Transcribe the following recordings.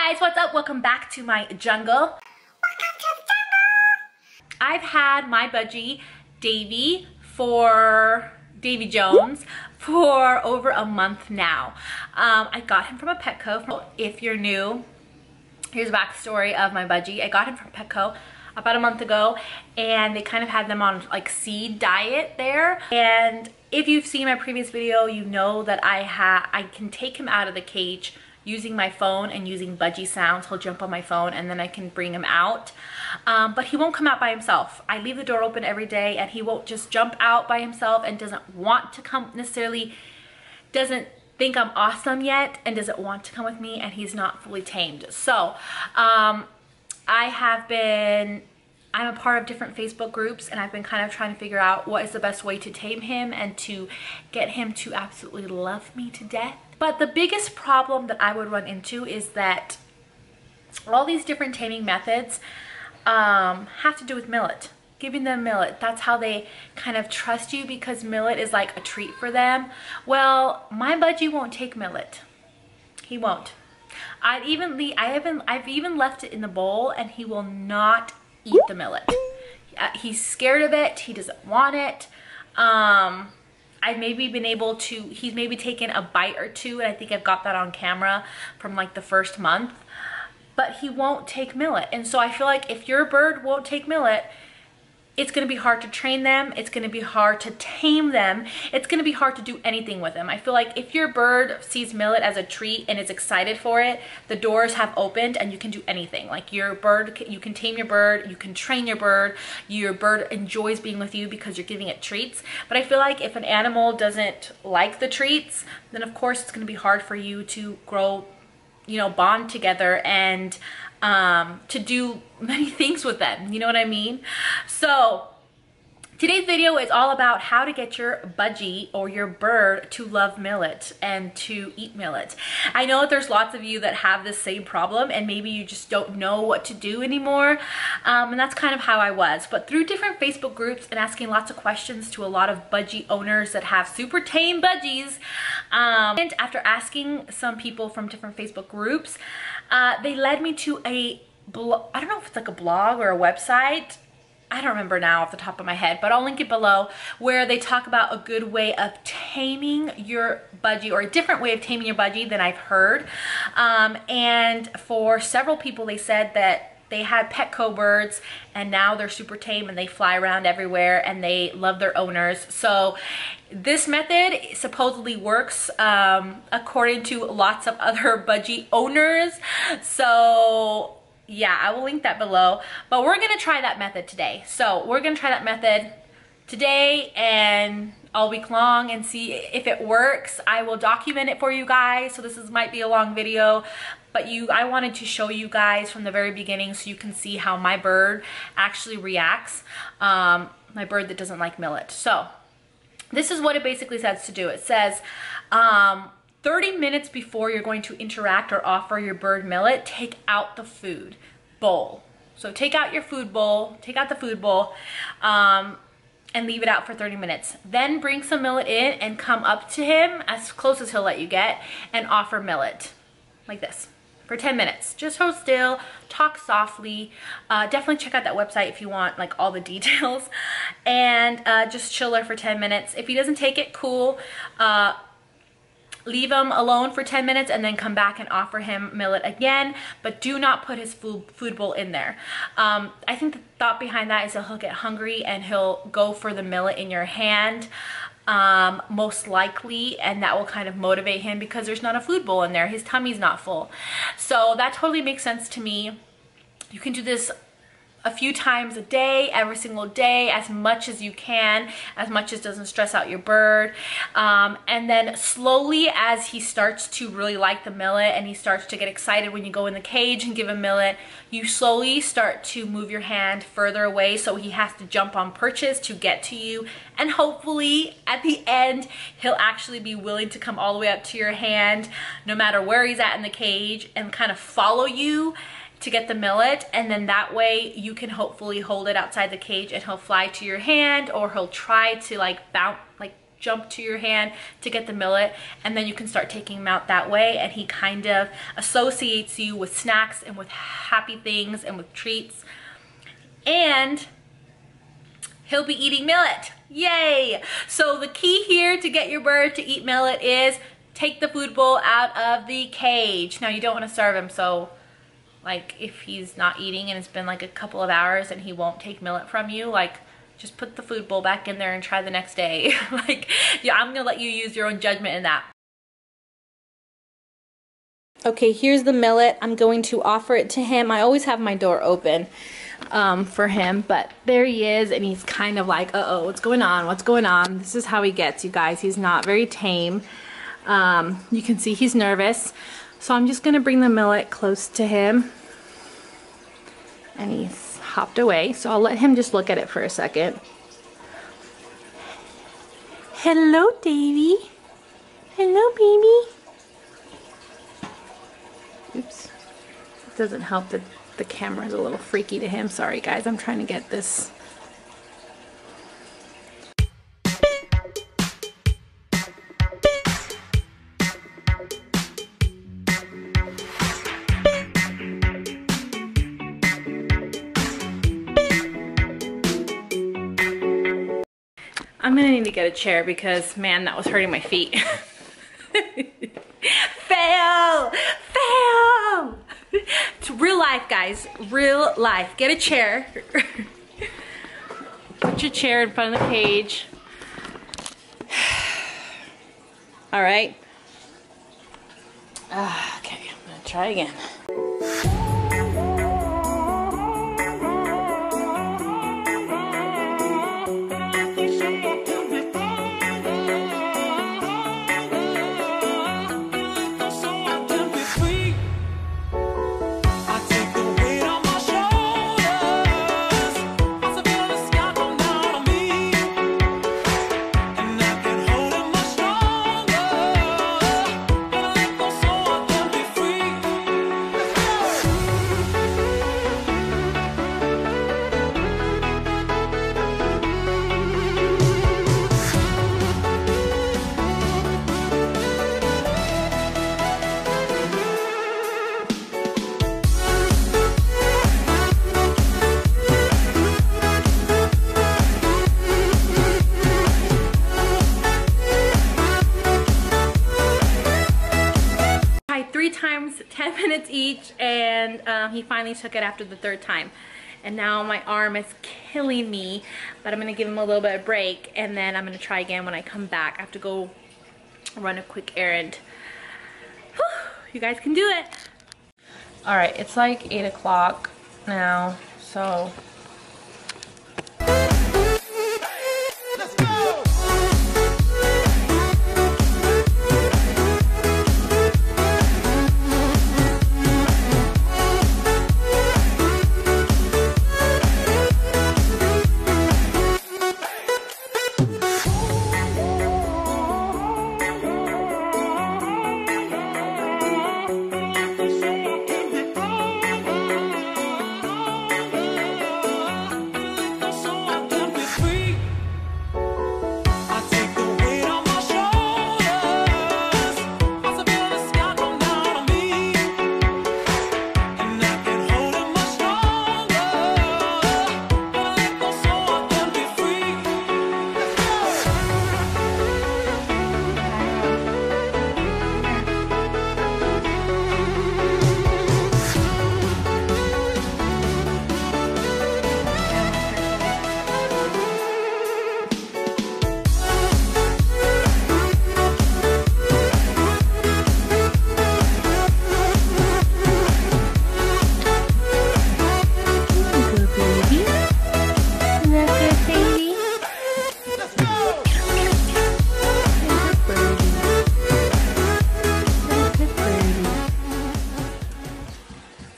guys, what's up? Welcome back to my jungle. Welcome to the jungle. I've had my budgie, Davy Jones, for over a month now. I got him from a Petco. If you're new, here's a backstory of my budgie. I got him from Petco about a month ago, and they kind of had them on like seed diet there. And if you've seen my previous video, you know that I can take him out of the cage using my phone and using budgie sounds. He'll jump on my phone and then I can bring him out. But he won't come out by himself. I leave the door open every day and he won't just jump out by himself and doesn't want to come necessarily, doesn't think I'm awesome yet and doesn't want to come with me, and he's not fully tamed. So I'm a part of different Facebook groups, and I've been kind of trying to figure out what is the best way to tame him and to get him to absolutely love me to death. But the biggest problem that I would run into is that all these different taming methods have to do with Millet. Giving them Millet. That's how they kind of trust you, because Millet is like a treat for them. Well, my budgie won't take Millet. He won't. I've even left it in the bowl and he will not eat the Millet. He's scared of it. He doesn't want it. I've maybe been able to, he's maybe taken a bite or two, and I think I've got that on camera from like the first month, but he won't take Millet. And so I feel like if your bird won't take Millet, it's going to be hard to train them. It's going to be hard to tame them. It's going to be hard to do anything with them. I feel like if your bird sees Millet as a treat and is excited for it, the doors have opened and you can do anything. Like your bird, you can tame your bird, you can train your bird enjoys being with you because you're giving it treats. But I feel like if an animal doesn't like the treats, then of course it's going to be hard for you to grow, you know, bond together and to do many things with them, you know what I mean? So today's video is all about how to get your budgie or your bird to love Millet and to eat Millet. I know that there's lots of you that have this same problem and maybe you just don't know what to do anymore, and that's kind of how I was. But through different Facebook groups and asking lots of questions to a lot of budgie owners that have super tame budgies, and after asking some people from different Facebook groups, they led me to a blog. I don't know if it's like a blog or a website. I don't remember now off the top of my head, but I'll link it below, where they talk about a good way of taming your budgie, or a different way of taming your budgie than I've heard. And for several people, they said that they had Petco birds and now they're super tame and they fly around everywhere and they love their owners. So this method supposedly works according to lots of other budgie owners. So yeah, I will link that below, but we're gonna try that method today. So we're gonna try that method today and all week long and see if it works. I will document it for you guys. So might be a long video, but I wanted to show you guys from the very beginning so you can see how my bird actually reacts. My bird that doesn't like Millet. So this is what it basically says to do. It says, 30 minutes before you're going to interact or offer your bird Millet, take out the food bowl. So take out your food bowl, take out the food bowl, and leave it out for 30 minutes. Then bring some Millet in and come up to him as close as he'll let you get and offer Millet like this for 10 minutes. Just hold still, talk softly. Definitely check out that website if you want like all the details, and just chill there for 10 minutes. If he doesn't take it, cool. Leave him alone for 10 minutes and then come back and offer him Millet again, but do not put his food bowl in there. I think the thought behind that is that he'll get hungry and he'll go for the Millet in your hand, most likely, and that will kind of motivate him because there's not a food bowl in there. His tummy's not full. So that totally makes sense to me. You can do this a few times a day, every single day, as much as you can, as much as doesn't stress out your bird. And then slowly, as he starts to really like the Millet and he starts to get excited when you go in the cage and give him Millet, you slowly start to move your hand further away so he has to jump on perches to get to you. And hopefully at the end, he'll actually be willing to come all the way up to your hand, no matter where he's at in the cage, and kind of follow you to get the Millet, and then that way you can hopefully hold it outside the cage and he'll fly to your hand, or he'll try to like bounce, like jump to your hand to get the millet, and then you can start taking him out that way, and he kind of associates you with snacks and with happy things and with treats, and he'll be eating millet. Yay! So the key here to get your bird to eat millet is take the food bowl out of the cage. Now you don't want to serve him, so like if he's not eating and it's been like a couple of hours and he won't take millet from you, like just put the food bowl back in there and try the next day. Like, yeah, I'm gonna let you use your own judgment in that. Okay, here's the millet. I'm going to offer it to him. I always have my door open for him, but there he is, and he's kind of like, uh-oh, what's going on? What's going on? This is how he gets, you guys. He's not very tame. You can see he's nervous. So I'm just gonna bring the millet close to him, and he's hopped away, so I'll let him just look at it for a second. Hello, Davy. Hello, baby. Oops. It doesn't help that the camera's a little freaky to him. Sorry, guys. I'm trying to get this. I'm gonna need to get a chair because, man, that was hurting my feet. Fail! Fail! It's real life, guys. Real life. Get a chair. Put your chair in front of the cage. All right. Okay, I'm gonna try again. Times 10 minutes each, and he finally took it after the third time, and now my arm is killing me, but I'm gonna give him a little bit of break, and then I'm gonna try again when I come back. I have to go run a quick errand. Whew, you guys can do it. All right, it's like 8 o'clock now, so let's go.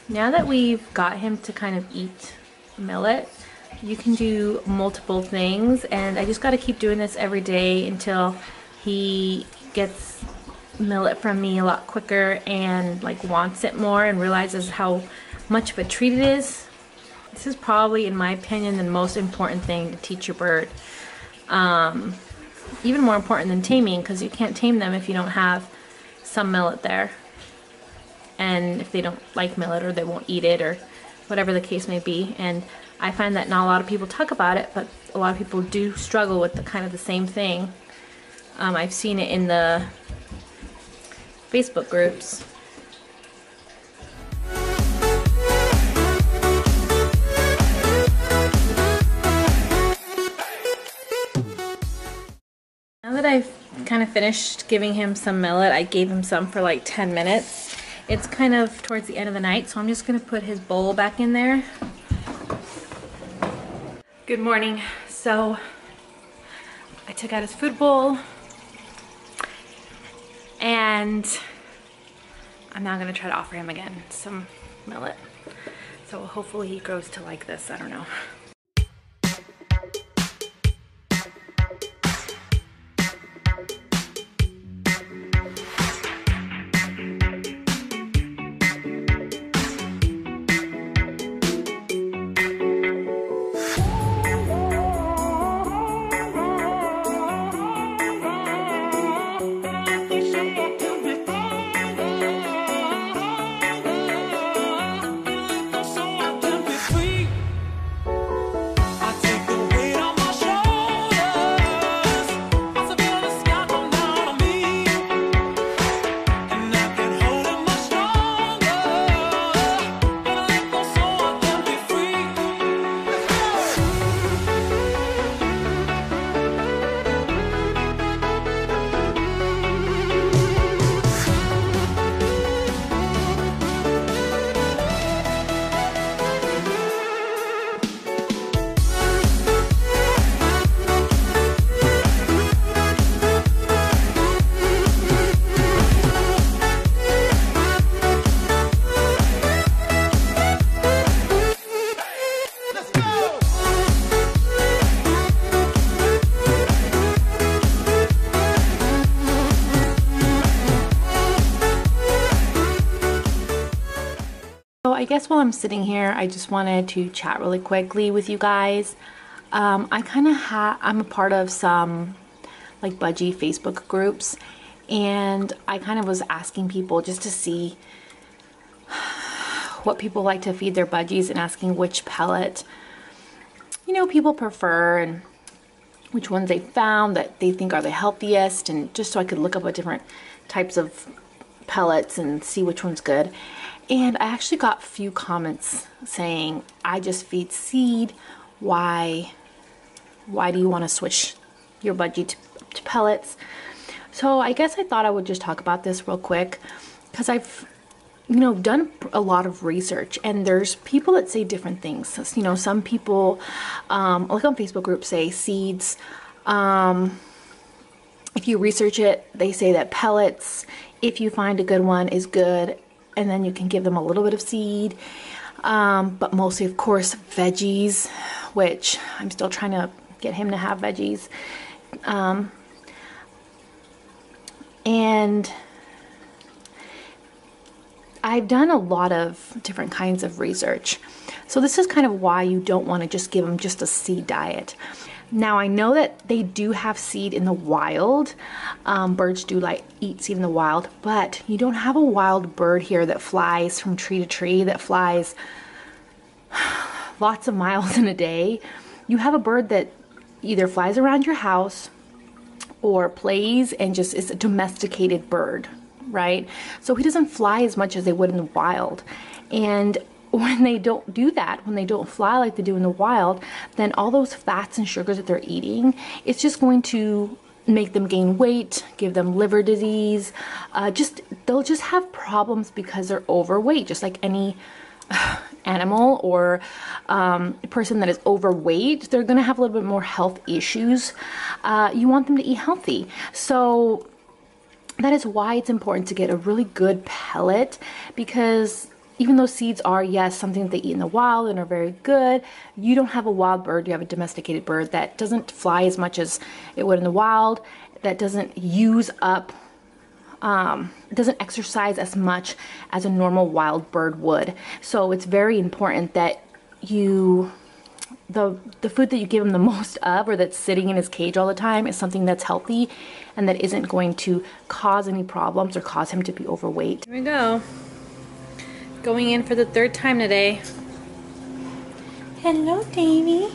Now that we've got him to kind of eat millet, you can do multiple things, and I just got to keep doing this every day until he gets millet from me a lot quicker and like wants it more and realizes how much of a treat it is. This is probably, in my opinion, the most important thing to teach your bird. even more important than taming, because you can't tame them if you don't have some millet there. And if they don't like millet, or they won't eat it, or whatever the case may be. And I find that not a lot of people talk about it, but a lot of people do struggle with the kind of the same thing. I've seen it in the Facebook groups. Now that I've kind of finished giving him some millet, I gave him some for like 10 minutes. It's kind of towards the end of the night, so I'm just going to put his bowl back in there. Good morning. So I took out his food bowl and I'm now going to try to offer him again some millet. So hopefully he grows to like this. I don't know. I guess while I'm sitting here, I just wanted to chat really quickly with you guys. I'm a part of some like Budgie Facebook groups, and I kind of was asking people just to see what people like to feed their budgies, and asking which pellet, you know, people prefer, and which ones they found that they think are the healthiest, and just so I could look up at different types of pellets and see which one's good. And I actually got a few comments saying, I just feed seed. Why do you want to switch your budgie to pellets? So I guess I thought I would just talk about this real quick, because I've, you know, done a lot of research, and there's people that say different things. You know, some people, like on Facebook groups, say seeds. If you research it, they say that pellets, if you find a good one, is good. And then you can give them a little bit of seed, but mostly, of course, veggies, which I'm still trying to get him to have veggies. And I've done a lot of different kinds of research. So this is kind of why you don't want to just give them just a seed diet. Now, I know that they do have seed in the wild. Birds do like eat seed in the wild, but you don't have a wild bird here that flies from tree to tree, that flies lots of miles in a day. You have a bird that either flies around your house or plays and just is a domesticated bird, right? So he doesn't fly as much as they would in the wild. And when they don't do that, when they don't fly like they do in the wild, then all those fats and sugars that they're eating, it's just going to make them gain weight, give them liver disease. They'll just have problems because they're overweight, just like any animal or person that is overweight. They're going to have a little bit more health issues. You want them to eat healthy. So that is why it's important to get a really good pellet, because even though seeds are, yes, something that they eat in the wild and are very good, you don't have a wild bird, you have a domesticated bird that doesn't fly as much as it would in the wild, that doesn't use up, doesn't exercise as much as a normal wild bird would. So it's very important that you the food that you give him the most of, or that's sitting in his cage all the time, is something that's healthy and that isn't going to cause any problems or cause him to be overweight. Here we go. Going in for the 3rd time today. Hello, Davy.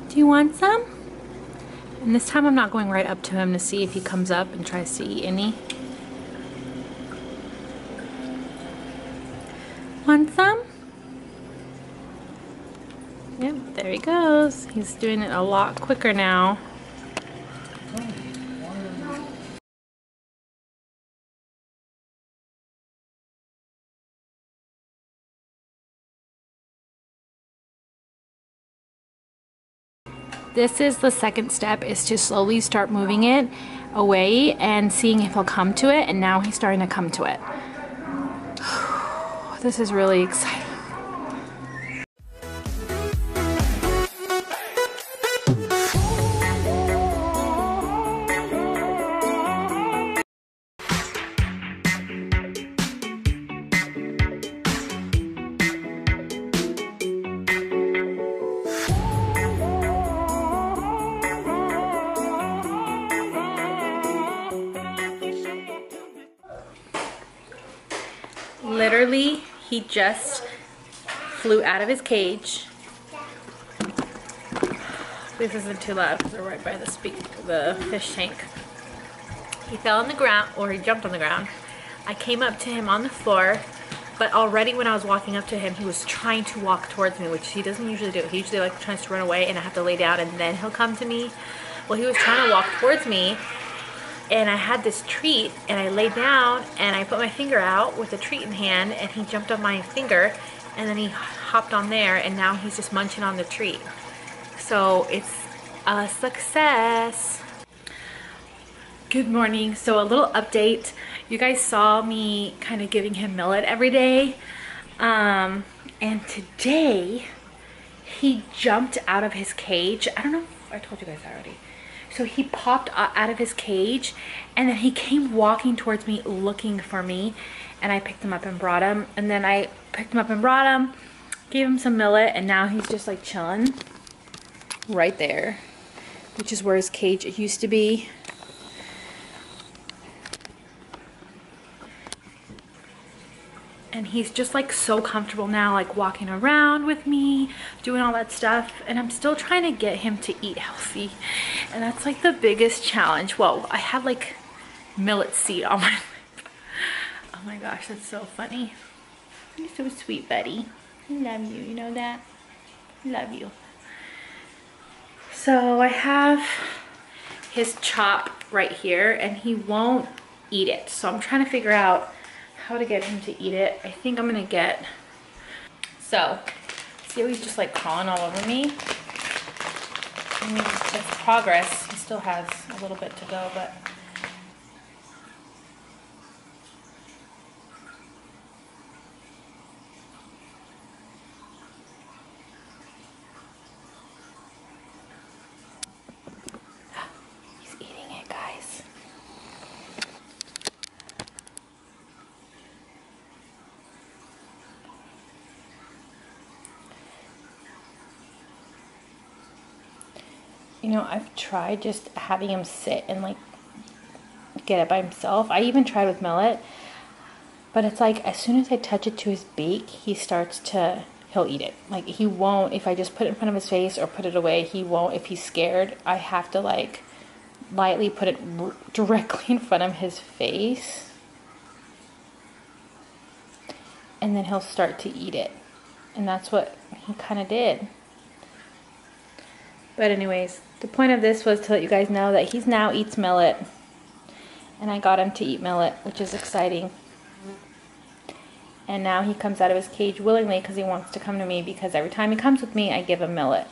Do you want some? And this time I'm not going right up to him to see if he comes up and tries to eat any. Want some? Yep, there he goes. He's doing it a lot quicker now. This is the 2nd step, is to slowly start moving it away and seeing if he'll come to it, and now he's starting to come to it. This is really exciting. Literally, he just flew out of his cage. This isn't too loud because we're right by the fish tank. He fell on the ground, or he jumped on the ground. I came up to him on the floor, but already when I was walking up to him, he was trying to walk towards me, which he doesn't usually do. He usually like tries to run away, and I have to lay down, and then he'll come to me. Well, he was trying to walk towards me, and I had this treat, and I laid down and I put my finger out with the treat in hand, and he jumped on my finger, and then he hopped on there, and now he's just munching on the treat. So it's a success. Good morning. So a little update. You guys saw me kind of giving him Millet every day, and today he jumped out of his cage. I don't know if I told you guys that already. So he popped out of his cage, and then he came walking towards me looking for me, and I picked him up and brought him. And then I picked him up and brought him, gave him some Millet, and now he's just like chilling right there, which is where his cage used to be. And he's just like so comfortable now, like walking around with me, doing all that stuff. And I'm still trying to get him to eat healthy. And that's like the biggest challenge. Whoa, I have like millet seed on my lip. Oh my gosh, that's so funny. You're so sweet, buddy. I love you, you know that? I love you. So I have his chop right here, and he won't eat it. So I'm trying to figure out how to get him to eat it. I think I'm gonna get, so see how he's just like crawling all over me? I mean, it's progress. He still has a little bit to go, but he's eating it, guys. You know, I've tried just having him sit and like get it by himself. I even tried with Millet, but it's like as soon as I touch it to his beak, he'll eat it. Like he won't, if I just put it in front of his face or put it away, he won't. If he's scared, I have to like lightly put it directly in front of his face, and then he'll start to eat it. And that's what he kind of did. But anyways, the point of this was to let you guys know that he's now eats Millet. And I got him to eat Millet, which is exciting. And now he comes out of his cage willingly because he wants to come to me, because every time he comes with me, I give him Millet.